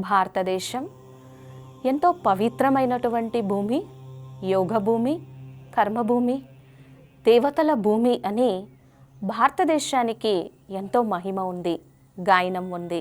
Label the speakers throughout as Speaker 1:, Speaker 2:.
Speaker 1: భారతదేశం ఎంతో పవిత్రమైనటువంటి భూమి, యోగ భూమి, కర్మభూమి, దేవతల భూమి అని భారతదేశానికి ఎంతో మహిమ ఉంది, గాయనం ఉంది.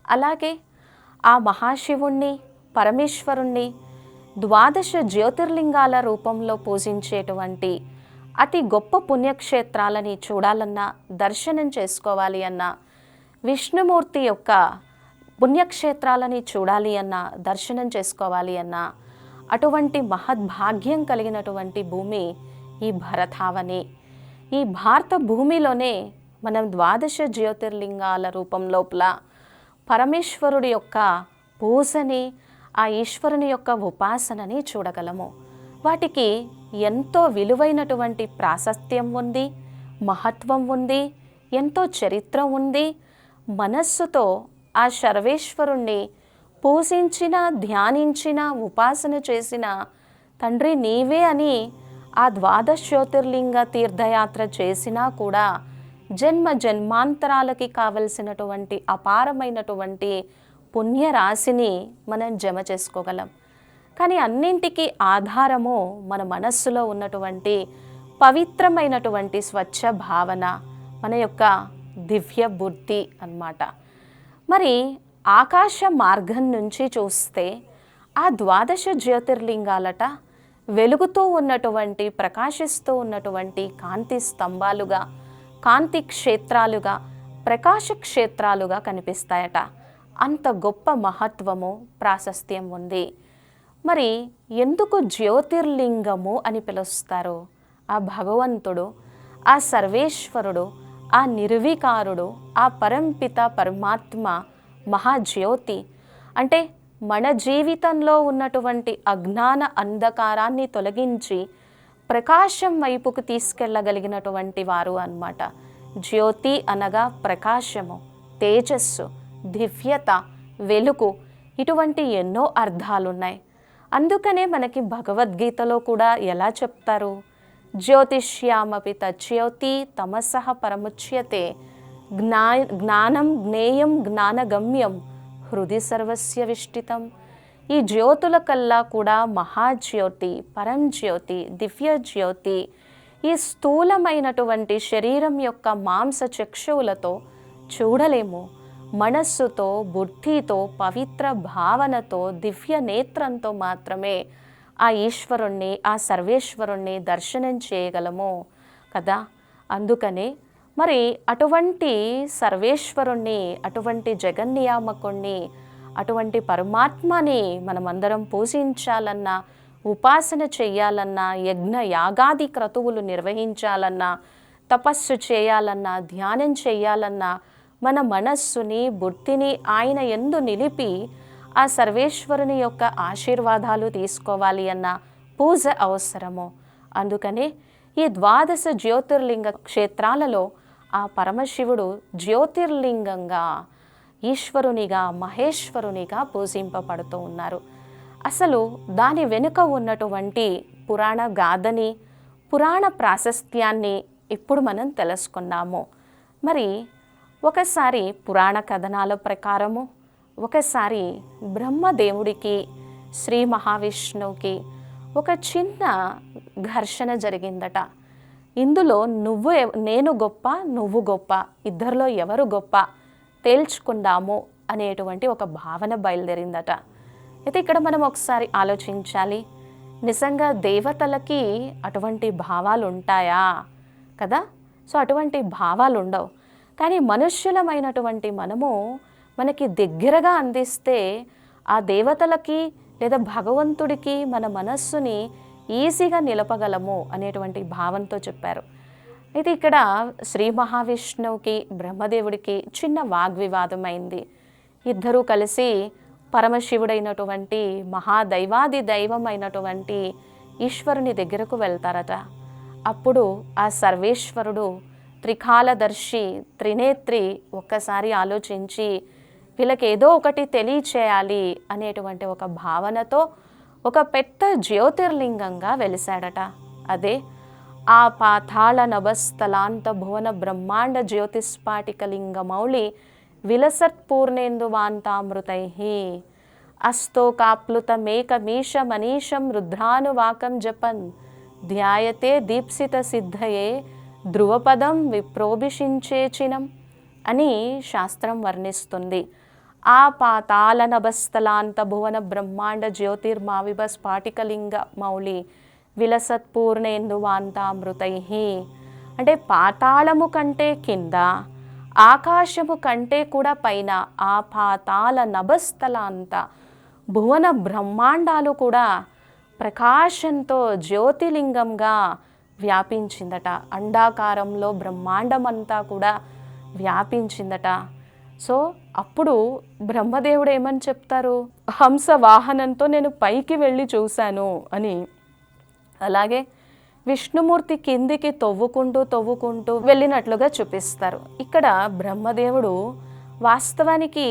Speaker 1: అలాగే ఆ మహాశివుణ్ణి, పరమేశ్వరుణ్ణి ద్వాదశ జ్యోతిర్లింగాల రూపంలో పూజించేటువంటి అతి గొప్ప పుణ్యక్షేత్రాలని చూడాలన్నా, దర్శనం చేసుకోవాలి అన్నా, విష్ణుమూర్తి యొక్క పుణ్యక్షేత్రాలని చూడాలి అన్నా, దర్శనం చేసుకోవాలి అన్నా, అటువంటి మహద్భాగ్యం కలిగినటువంటి భూమి ఈ భరతావని. ఈ భారత భూమిలోనే మనం ద్వాదశ జ్యోతిర్లింగాల రూపం లోపల పరమేశ్వరుడి యొక్క పూజని, ఆ ఈశ్వరుని యొక్క ఉపాసనని చూడగలము. వాటికి ఎంతో విలువైనటువంటి ప్రాశస్త్యం ఉంది, మహత్వం ఉంది, ఎంతో చరిత్ర ఉంది. మనస్సుతో ఆ సర్వేశ్వరుణ్ణి పూజించిన, ధ్యానించిన, ఉపాసన చేసిన తండ్రి నీవే అని ఆ ద్వాదశ జ్యోతిర్లింగ తీర్థయాత్ర చేసినా కూడా జన్మ జన్మాంతరాలకి కావలసినటువంటి అపారమైనటువంటి పుణ్యరాశిని మనం జమ చేసుకోగలం. కానీ అన్నింటికీ ఆధారము మన మనస్సులో ఉన్నటువంటి పవిత్రమైనటువంటి స్వచ్ఛ భావన, మన యొక్క దివ్య బుద్ధి అన్నమాట. మరి ఆకాశ మార్గం నుంచి చూస్తే ఆ ద్వాదశ జ్యోతిర్లింగాలట వెలుగుతూ ఉన్నటువంటి, ప్రకాశిస్తూ ఉన్నటువంటి కాంతి స్తంభాలుగా, కాంతి క్షేత్రాలుగా, ప్రకాశ క్షేత్రాలుగా కనిపిస్తాయట. అంత గొప్ప మహత్వము, ప్రాశస్త్యం ఉంది. మరి ఎందుకు జ్యోతిర్లింగము అని పిలుస్తారు? ఆ భగవంతుడు, ఆ సర్వేశ్వరుడు, ఆ నిర్వికారుడు, ఆ పరంపిత పరమాత్మ మహాజ్యోతి అంటే మన జీవితంలో ఉన్నటువంటి అజ్ఞాన అంధకారాన్ని తొలగించి ప్రకాశం వైపుకు తీసుకెళ్ళగలిగినటువంటి వారు అన్నమాట. జ్యోతి అనగా ప్రకాశము, తేజస్సు, దివ్యత, వెలుగు, ఇటువంటి ఎన్నో అర్థాలున్నాయి. అందుకనే మనకి భగవద్గీతలో కూడా ఎలా చెప్తారు? జ్యోతిష్యామపి తజ్యోతి తమసః పరముచ్యతే జ్ఞానం జ్ఞేయం జ్ఞానగమ్యం హృది సర్వస్య విష్టితం. ఈ జ్యోతుల కల్లా కూడా మహాజ్యోతి, పరంజ్యోతి, దివ్య జ్యోతి ఈ స్థూలమైనటువంటి శరీరం యొక్క మాంస చక్షువులతో చూడలేము. మనస్సుతో, బుద్ధితో, పవిత్ర భావనతో, దివ్య నేత్రంతో మాత్రమే ఆ ఈశ్వరుణ్ణి, ఆ సర్వేశ్వరుణ్ణి దర్శనం చేయగలము కదా. అందుకనే మరి అటువంటి సర్వేశ్వరుణ్ణి, అటువంటి జగన్నియామకుణ్ణి, అటువంటి పరమాత్మని మనమందరం పూజించాలన్నా, ఉపాసన చెయ్యాలన్నా, యజ్ఞ యాగాది క్రతువులు నిర్వహించాలన్నా, తపస్సు చేయాలన్నా, ధ్యానం చెయ్యాలన్నా, మన మనస్సుని, బుద్ధిని ఆయన యందు నిలిపి ఆ సర్వేశ్వరుని యొక్క ఆశీర్వాదాలు తీసుకోవాలి అన్న పూజ అవసరము. అందుకనే ఈ ద్వాదశ జ్యోతిర్లింగ క్షేత్రాలలో ఆ పరమశివుడు జ్యోతిర్లింగంగా, ఈశ్వరునిగా, మహేశ్వరునిగా పూజింపబడుతూ ఉన్నారు. అసలు దాని వెనుక ఉన్నటువంటి పురాణ గాథని, పురాణ ప్రాశస్త్యాన్ని ఇప్పుడు మనం తెలుసుకున్నాము. మరి ఒకసారి పురాణ కథనాల ప్రకారము, ఒకసారి బ్రహ్మదేవుడికి, శ్రీ మహావిష్ణువుకి ఒక చిన్న ఘర్షణ జరిగిందట. ఇందులో నేను గొప్ప, నువ్వు గొప్ప, ఇద్దరిలో ఎవరు గొప్ప తేల్చుకుందాము అనేటువంటి ఒక భావన బయలుదేరిందట. అయితే ఇక్కడ మనం ఒకసారి ఆలోచించాలి, నిజంగా దేవతలకి అటువంటి భావాలు ఉంటాయా కదా? సో అటువంటి భావాలు ఉండవు. కానీ మనుష్యులమైనటువంటి మనము మనకి దగ్గరగా అందిస్తే ఆ దేవతలకి లేదా భగవంతుడికి మన మనస్సుని ఈజీగా నిలపగలము అనేటువంటి భావంతో చెప్పారు. అయితే ఇక్కడ శ్రీ మహావిష్ణువుకి, బ్రహ్మదేవుడికి చిన్న వాగ్వివాదం అయింది. ఇద్దరూ కలిసి పరమశివుడైనటువంటి మహాదైవాది దైవం అయినటువంటి ఈశ్వరుని దగ్గరకు వెళ్తారట. అప్పుడు ఆ సర్వేశ్వరుడు త్రికాలదర్శి, త్రినేత్రి ఒక్కసారి ఆలోచించి వీళ్ళకి ఏదో ఒకటి తెలియచేయాలి అనేటువంటి ఒక భావనతో ఒక పెద్ద జ్యోతిర్లింగంగా వెలిశాడట. అదే ఆ పాతాళ నభస్థలాంత భువన బ్రహ్మాండ జ్యోతిస్పాటికలింగమౌళి విలసత్పూర్ణేందువాంతామృతై అస్తోకాప్లుతమేకమీశమనీశం రుద్రానువాకం జపన్ ధ్యాయతే దీప్సిత సిద్ధయే ధ్రువపదం విప్రోభిషించేచినం అని శాస్త్రం వర్ణిస్తుంది. ఆ పాతాళ నభస్థలాంత భువన బ్రహ్మాండ జ్యోతిర్మావిభ స్ఫాటికలింగ మౌళి విలసత్పూర్ణేందువాంతామృతై. అంటే పాతాళము కంటే కింద, ఆకాశము కంటే కూడా పైన ఆ పాతాళ నభస్థలాంత భువన బ్రహ్మాండాలు కూడా ప్రకాశంతో జ్యోతిలింగంగా వ్యాపించిందట. అండాకారంలో బ్రహ్మాండమంతా కూడా వ్యాపించిందట. సో అప్పుడు బ్రహ్మదేవుడు ఏమని చెప్తారు? హంస వాహనంతో నేను పైకి వెళ్ళి చూశాను అని. అలాగే విష్ణుమూర్తి కిందికి తవ్వుకుంటూ వెళ్ళినట్లుగా చూపిస్తారు. ఇక్కడ బ్రహ్మదేవుడు వాస్తవానికి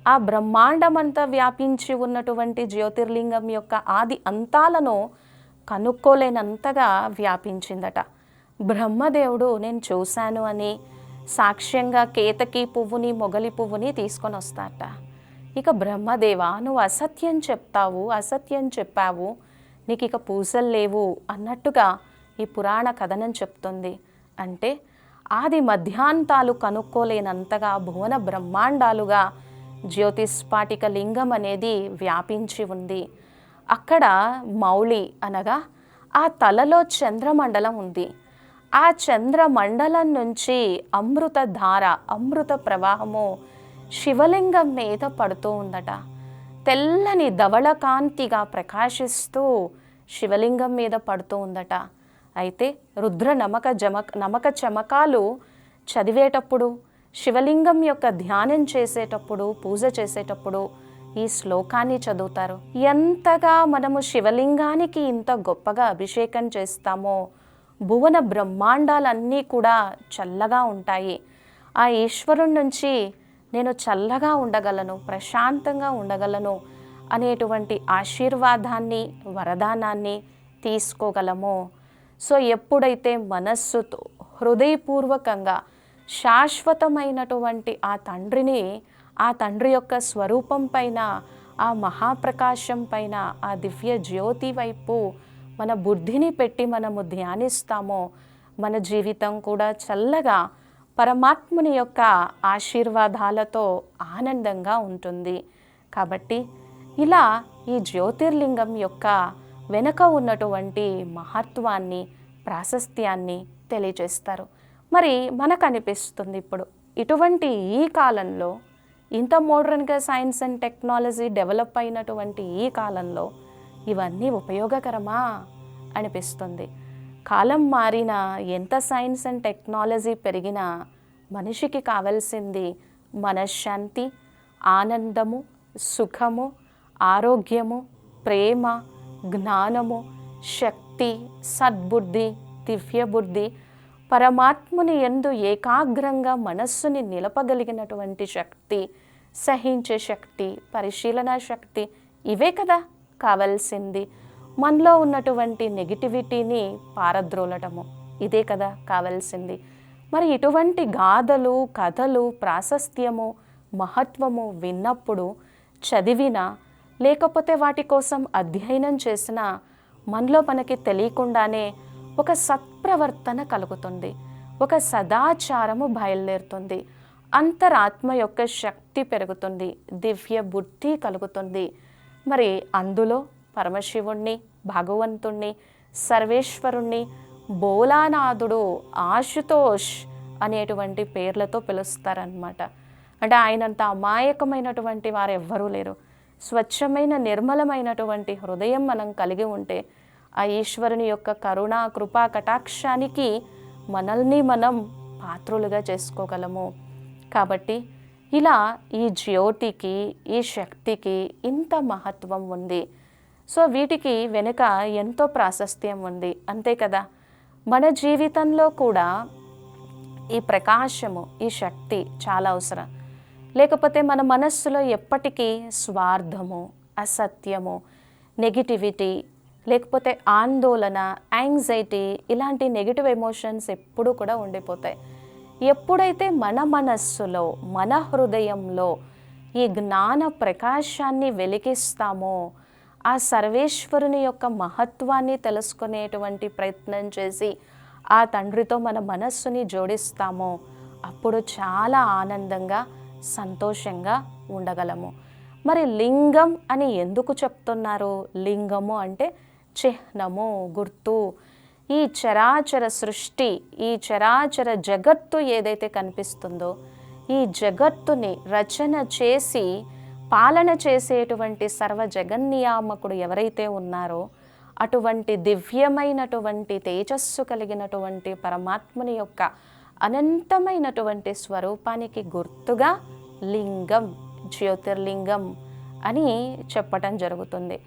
Speaker 1: ఆ బ్రహ్మాండమంతా వ్యాపించి ఉన్నటువంటి జ్యోతిర్లింగం యొక్క ఆది అంతాలను కనుక్కోలేనంతగా వ్యాపించిందట. బ్రహ్మదేవుడు నేను చూశాను అని సాక్ష్యంగా కేతకి పువ్వుని, మొగలి పువ్వుని తీసుకొని వస్తాట. ఇక బ్రహ్మదేవ, నువ్వు అసత్యం చెప్తావు, అసత్యం చెప్పావు, నీకు ఇక పూజలు లేవు అన్నట్టుగా ఈ పురాణ కథనం చెప్తుంది. అంటే ఆది మధ్యాంతాలు కనుక్కోలేనంతగా భువన బ్రహ్మాండాలుగా జ్యోతిస్ఫాటిక లింగం అనేది వ్యాపించి ఉంది. అక్కడ మౌళి అనగా ఆ తలలో చంద్రమండలం ఉంది. ఆ చంద్రమండలం నుంచి అమృత ధార, అమృత ప్రవాహము శివలింగం మీద పడుతూ ఉందట. తెల్లని ధవళకాంతిగా ప్రకాశిస్తూ శివలింగం మీద పడుతూ ఉందట. అయితే రుద్ర నమక చమకాలు చదివేటప్పుడు, శివలింగం యొక్క ధ్యానం చేసేటప్పుడు, పూజ చేసేటప్పుడు ఈ శ్లోకాన్ని చదువుతారు. ఎంతగా మనము శివలింగానికి ఇంత గొప్పగా అభిషేకం చేస్తామో భువన బ్రహ్మాండాలన్నీ కూడా చల్లగా ఉంటాయి. ఆ ఈశ్వరుడి నుంచి నేను చల్లగా ఉండగలను, ప్రశాంతంగా ఉండగలను అనేటువంటి ఆశీర్వాదాన్ని, వరదానాన్ని తీసుకోగలము. సో ఎప్పుడైతే మనస్సుతో హృదయపూర్వకంగా శాశ్వతమైనటువంటి ఆ తండ్రిని, ఆ తండ్రి యొక్క స్వరూపం పైన, ఆ మహాప్రకాశం పైన, ఆ దివ్య జ్యోతి వైపు మన బుద్ధిని పెట్టి మనము ధ్యానిస్తామో మన జీవితం కూడా చల్లగా పరమాత్ముని యొక్క ఆశీర్వాదాలతో ఆనందంగా ఉంటుంది. కాబట్టి ఇలా ఈ జ్యోతిర్లింగం యొక్క వెనుక ఉన్నటువంటి మహత్వాన్ని, ప్రాశస్త్యాన్ని తెలియజేస్తారు. మరి మనకు అనిపిస్తుంది ఇప్పుడు ఇటువంటి ఈ కాలంలో, ఇంత మోడర్న్గా సైన్స్ అండ్ టెక్నాలజీ డెవలప్ అయినటువంటి ఈ కాలంలో ఇవన్నీ ఉపయోగకరమా అనిపిస్తుంది. కాలం మారినా, ఎంత సైన్స్ అండ్ టెక్నాలజీ పెరిగినా మనిషికి కావాల్సింది మనశ్శాంతి, ఆనందము, సుఖము, ఆరోగ్యము, ప్రేమ, జ్ఞానము, శక్తి, సద్బుద్ధి, దివ్యబుద్ధి, పరమాత్ముని యందు ఏకాగ్రంగా మనస్సుని నిలపగలిగినటువంటి శక్తి, సహించే శక్తి, పరిశీలన శక్తి, ఇవే కదా కావాల్సింది. మనలో ఉన్నటువంటి నెగిటివిటీని పారద్రోలటము, ఇదే కదా కావాల్సింది. మరి ఇటువంటి గాథలు, కథలు, ప్రాశస్త్యము, మహత్వము విన్నప్పుడు, చదివినా లేకపోతే వాటి కోసం అధ్యయనం చేసినా మనలో మనకి తెలియకుండానే ఒక సత్ప్రవర్తన కలుగుతుంది, ఒక సదాచారము బయలుదేరుతుంది, అంతరాత్మ యొక్క శక్తి పెరుగుతుంది, దివ్య బుద్ధి కలుగుతుంది. మరి అందులో పరమశివుణ్ణి, భగవంతుణ్ణి, సర్వేశ్వరుణ్ణి, భోలానాథుడు, ఆశుతోష్ అనేటువంటి పేర్లతో పిలుస్తారనమాట. అంటే ఆయనంత అమాయకమైనటువంటి వారు ఎవ్వరూ లేరు. స్వచ్ఛమైన, నిర్మలమైనటువంటి హృదయం మనం కలిగి ఉంటే ఆ ఈశ్వరుని యొక్క కరుణ, కృపా కటాక్షానికి మనల్ని మనం పాత్రులుగా చేసుకోగలము. కాబట్టి ఇలా ఈ జ్యోతికి, ఈ శక్తికి ఇంత మహత్వం ఉంది. సో వీటికి వెనుక ఎంతో ప్రాశస్త్యం ఉంది, అంతే కదా. మన జీవితంలో కూడా ఈ ప్రకాశము, ఈ శక్తి చాలా అవసరం. లేకపోతే మన మనస్సులో ఎప్పటికీ స్వార్థము, అసత్యము, నెగిటివిటీ, లేకపోతే ఆందోళన, యాంగ్జైటీ, ఇలాంటి నెగిటివ్ ఎమోషన్స్ ఎప్పుడూ కూడా ఉండిపోతాయి. ఎప్పుడైతే మన మనస్సులో, మన హృదయంలో ఈ జ్ఞాన ప్రకాశాన్ని వెలిగిస్తామో, ఆ సర్వేశ్వరుని యొక్క మహత్వాన్ని తెలుసుకునేటువంటి ప్రయత్నం చేసి ఆ తండ్రితో మన మనస్సుని జోడిస్తామో, అప్పుడు చాలా ఆనందంగా సంతోషంగా ఉండగలము. మరి లింగం అని ఎందుకు చెప్తున్నారు? లింగము అంటే చిహ్నము, గుర్తు. ఈ చరాచర సృష్టి, ఈ చరాచర జగత్తు ఏదైతే కనిపిస్తుందో, ఈ జగత్తుని రచన చేసి పాలన చేసేటువంటి సర్వ జగన్నియామకుడు ఎవరైతే ఉన్నారో, అటువంటి దివ్యమైనటువంటి తేజస్సు కలిగినటువంటి పరమాత్ముని యొక్క అనంతమైనటువంటి స్వరూపానికి గుర్తుగా లింగం, జ్యోతిర్లింగం అని చెప్పటం జరుగుతుంది.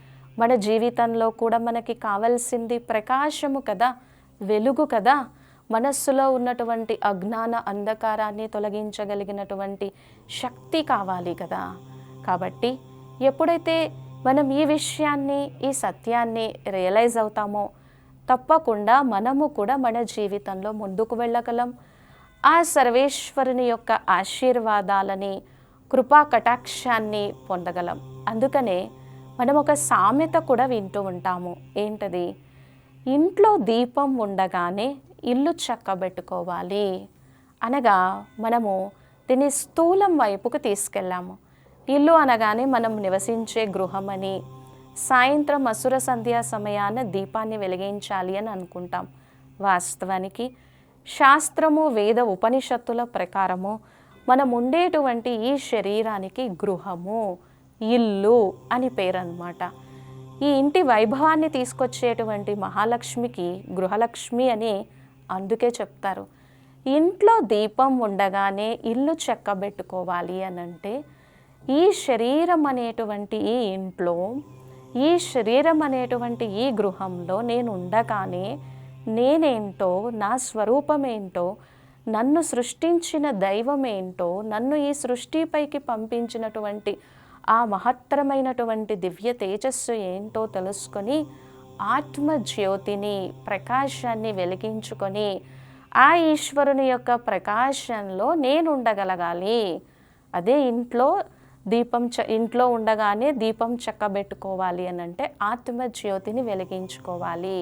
Speaker 1: మన జీవితంలో కూడా మనకి కావాల్సింది ప్రకాశము కదా, వెలుగు కదా. మనస్సులో ఉన్నటువంటి అజ్ఞాన అంధకారాన్ని తొలగించగలిగినటువంటి శక్తి కావాలి కదా. కాబట్టి ఎప్పుడైతే మనం ఈ విషయాన్ని, ఈ సత్యాన్ని రియలైజ్ అవుతామో, తప్పకుండా మనము కూడా మన జీవితంలో ముందుకు వెళ్ళగలం. ఆ సర్వేశ్వరుని యొక్క ఆశీర్వాదాలని, కృపా కటాక్షాన్ని పొందగలం. అందుకనే మనం ఒక సామెత కూడా వింటూ ఉంటాము. ఏంటది? ఇంట్లో దీపం ఉండగానే ఇల్లు చక్కబెట్టుకోవాలి అనగా మనము దీన్ని స్థూలం వైపుకు తీసుకెళ్ళాము. ఇల్లు అనగానే మనం నివసించే గృహమని, సాయంత్రం అసుర సంధ్యా సమయాన దీపాన్ని వెలిగించాలి అని అనుకుంటాం. వాస్తవానికి శాస్త్రము, వేద ఉపనిషత్తుల ప్రకారము మనం ఉండేటువంటి ఈ శరీరానికి గృహము, ఇల్లు అని పేరన్నమాట. ఈ ఇంటి వైభవాన్ని తీసుకొచ్చేటువంటి మహాలక్ష్మికి గృహలక్ష్మి అని అందుకే చెప్తారు. ఇంట్లో దీపం ఉండగానే ఇల్లు చక్కబెట్టుకోవాలి అనంటే, ఈ శరీరం అనేటువంటి ఈ ఇంట్లో, ఈ శరీరం అనేటువంటి ఈ గృహంలో నేను ఉండగానే నేనేంటో, నా స్వరూపమేంటో, నన్ను సృష్టించిన దైవం ఏంటో, నన్ను ఈ సృష్టిపైకి పంపించినటువంటి ఆ మహత్తరమైనటువంటి దివ్య తేజస్సు ఏంటో తెలుసుకొని ఆత్మజ్యోతిని, ప్రకాశాన్ని వెలిగించుకొని ఆ ఈశ్వరుని యొక్క ప్రకాశంలో నేను ఉండగలగాలి. అదే ఇంట్లో ఉండగానే దీపం చక్కబెట్టుకోవాలి అని అంటే ఆత్మజ్యోతిని వెలిగించుకోవాలి.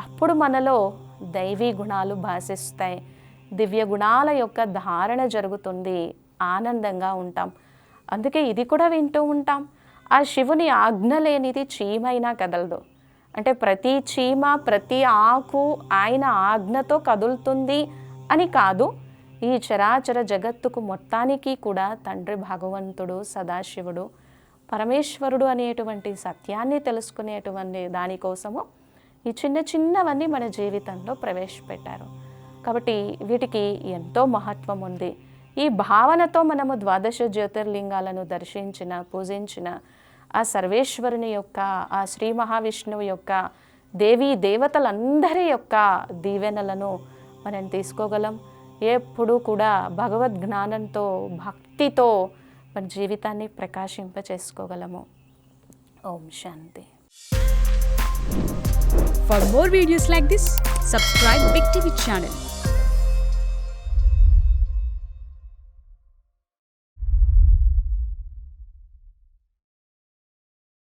Speaker 1: అప్పుడు మనలో దైవీ గుణాలు భాసిస్తాయి, దివ్య గుణాల యొక్క ధారణ జరుగుతుంది, ఆనందంగా ఉంటాం. అందుకే ఇది కూడా వింటూ ఉంటాం, ఆ శివుని ఆజ్ఞ లేనిది చీమైనా కదలదు. అంటే ప్రతి చీమ, ప్రతి ఆకు ఆయన ఆజ్ఞతో కదులుతుంది అని కాదు. ఈ చరాచర జగత్తుకు మొత్తానికి కూడా తండ్రి భగవంతుడు, సదాశివుడు, పరమేశ్వరుడు అనేటువంటి సత్యాన్ని తెలుసుకునేటువంటి దానికోసము ఈ చిన్న చిన్నవన్నీ మన జీవితంలో ప్రవేశపెట్టారు. కాబట్టి వీటికి ఎంతో మహత్వం ఉంది. ఈ భావనతో మనము ద్వాదశ జ్యోతిర్లింగాలను దర్శించిన, పూజించిన ఆ సర్వేశ్వరుని యొక్క, ఆ శ్రీ మహావిష్ణువు యొక్క, దేవీ దేవతలందరి యొక్క దీవెనలను మనం తీసుకోగలం. ఎప్పుడూ కూడా భగవద్ జ్ఞానంతో, భక్తితో మన జీవితాన్ని ప్రకాశింపచేసుకోగలము. ఓం శాంతి.
Speaker 2: For more videos like this, subscribe Big TV channel.